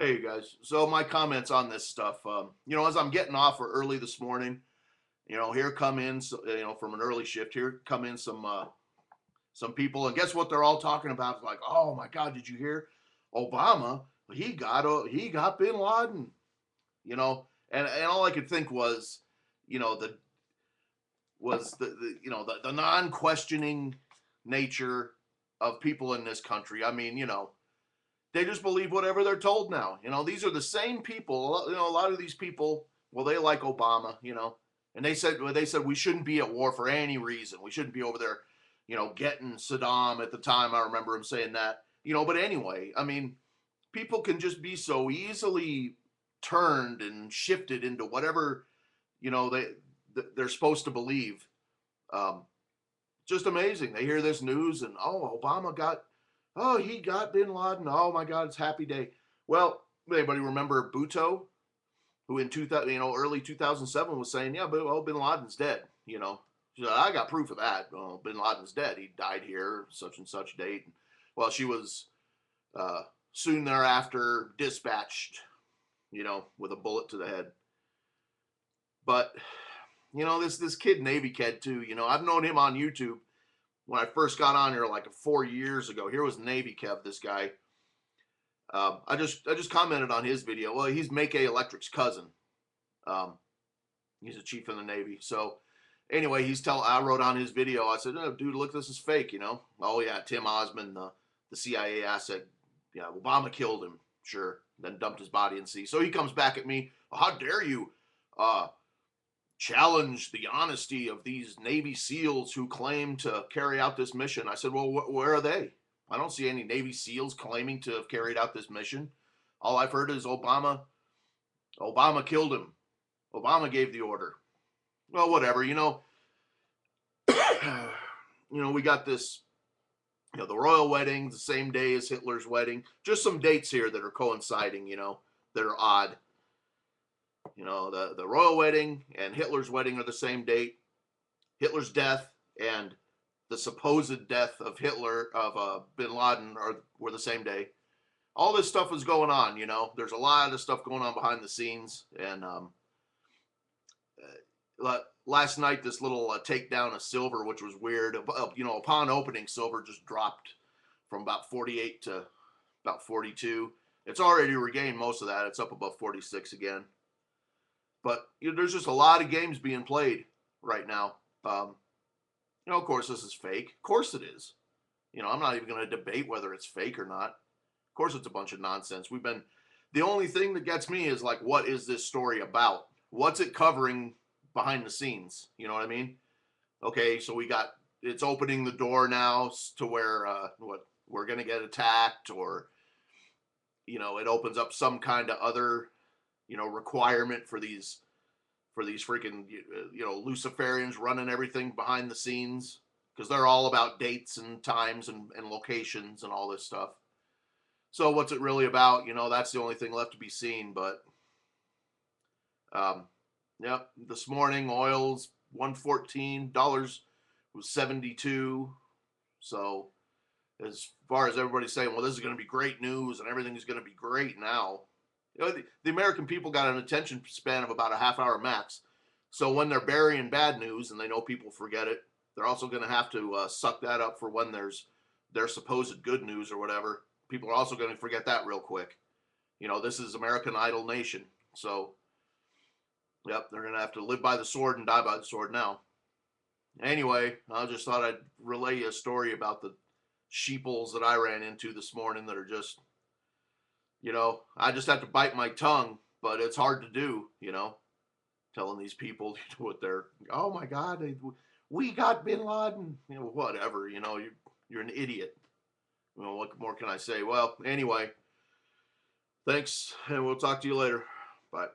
Hey you guys. So my comments on this stuff, as I'm getting off early this morning, here come in, from an early shift, here come in some people, and guess what they're all talking about? Like, oh my God, did you hear Obama? He got Bin Laden, and all I could think was, the the non-questioning nature of people in this country. I mean, they just believe whatever they're told now. These are the same people. A lot of these people, well, they like Obama, and they said we shouldn't be at war for any reason. We shouldn't be over there, getting Saddam at the time. I remember him saying that. But anyway, I mean, people can just be so easily turned and shifted into whatever they're supposed to believe. Um, just amazing. They hear this news and he got Bin Laden. Oh my God, it's a happy day. Well, anybody remember Bhutto, who in 2000, early 2007 was saying, yeah, but Bin Laden's dead. She said, I got proof of that. Well, Bin Laden's dead. He died here, such and such date. Well, she was uh, soon thereafter dispatched, with a bullet to the head. But this kid Navy kid too. I've known him on YouTube when I first got on here like 4 years ago. Here was Navy Kev, this guy. I just commented on his video. Well, he's Make A Electric's cousin. Um, he's a chief in the Navy. So anyway, I wrote on his video. I said, oh, dude, look, this is fake. Oh yeah, Tim Osman, the CIA asset. Yeah, Obama killed him. Sure. Then dumped his body in sea. So he comes back at me. How dare you? Challenge the honesty of these Navy SEALs who claim to carry out this mission. I said, well, where are they? I don't see any Navy SEALs claiming to have carried out this mission. All I've heard is Obama killed him. Obama gave the order. Well, whatever, we got this, the royal wedding, the same day as Hitler's wedding. Just some dates here that are coinciding, that are odd. The royal wedding and Hitler's wedding are the same date. Hitler's death and the supposed death of Bin Laden were the same day. All this stuff is going on. There's a lot of stuff going on behind the scenes. And last night, this little takedown of silver, which was weird. Upon opening, silver just dropped from about 48 to about 42. It's already regained most of that. It's up above 46 again. But there's just a lot of games being played right now. Of course, this is fake. Of course it is. I'm not even going to debate whether it's fake or not. Of course it's a bunch of nonsense. The only thing that gets me is like, what is this story about? What's it covering behind the scenes? You know what I mean? Okay, so it's opening the door now to where we're going to get attacked, or, it opens up some kind of other requirement for these freaking Luciferians running everything behind the scenes, because they're all about dates and times and locations and all this stuff. So what's it really about? That's the only thing left to be seen. But this morning oil's 114, dollars was 72. So as far as everybody's saying, well, this is going to be great news and everything is going to be great now. The American people got an attention span of about a half hour max. So when they're burying bad news and they know people forget it, they're also going to have to suck that up for when there's their supposed good news or whatever. People are also going to forget that real quick. This is American Idol Nation. So, yep, they're going to have to live by the sword and die by the sword now. Anyway, I just thought I'd relay a story about the sheeples that I ran into this morning that are just, I just have to bite my tongue, but it's hard to do, telling these people what they're, oh my God, we got Bin Laden, whatever, you're an idiot. What more can I say? Well, anyway, thanks, and we'll talk to you later. Bye.